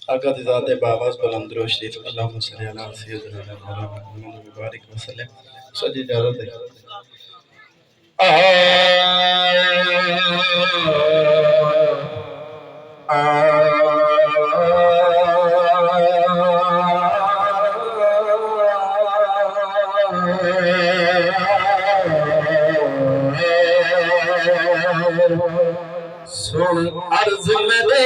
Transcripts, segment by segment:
आका दी ज़ात बावाज़ बुलंद व शरीफ अल्लाहुम्मा सल्ली अला सय्यिदिना मौलाना मुहम्मद व बारिक व सल्लिम। सजी इजाज़त है। सुन अर्ज़ मेरे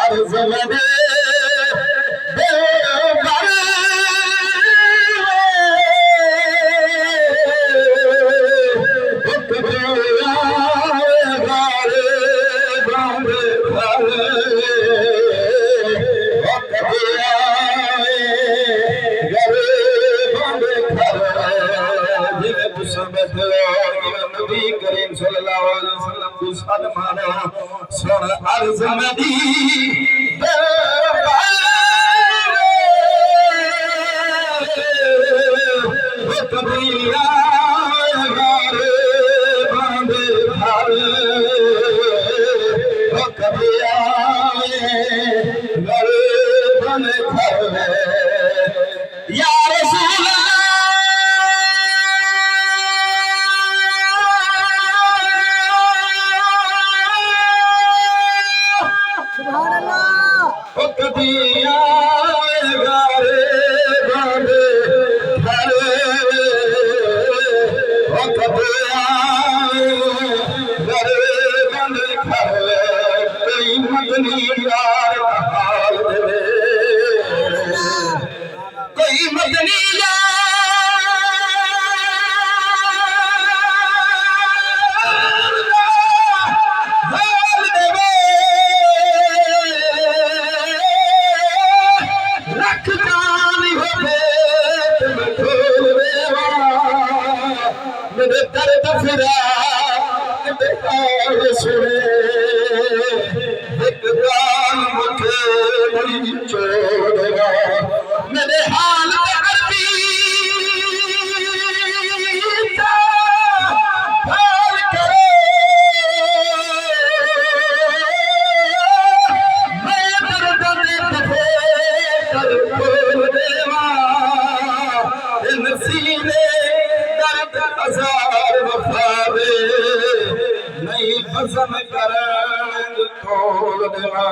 अर्ज़ मेरे नबी करीम सल्लल्लाहु अलैहि वसल्लम को सलमाना सुन अर्ज़ मेरी या रसूल मेरे दर्द फिरा सुने एक गाल मुझे बड़ी छोड़ेगा मेरे हाल हाल करो मैं दर्द कर खोल देवा इन सीने हजार वफावे नहीं पसंद करें तोड़ देना।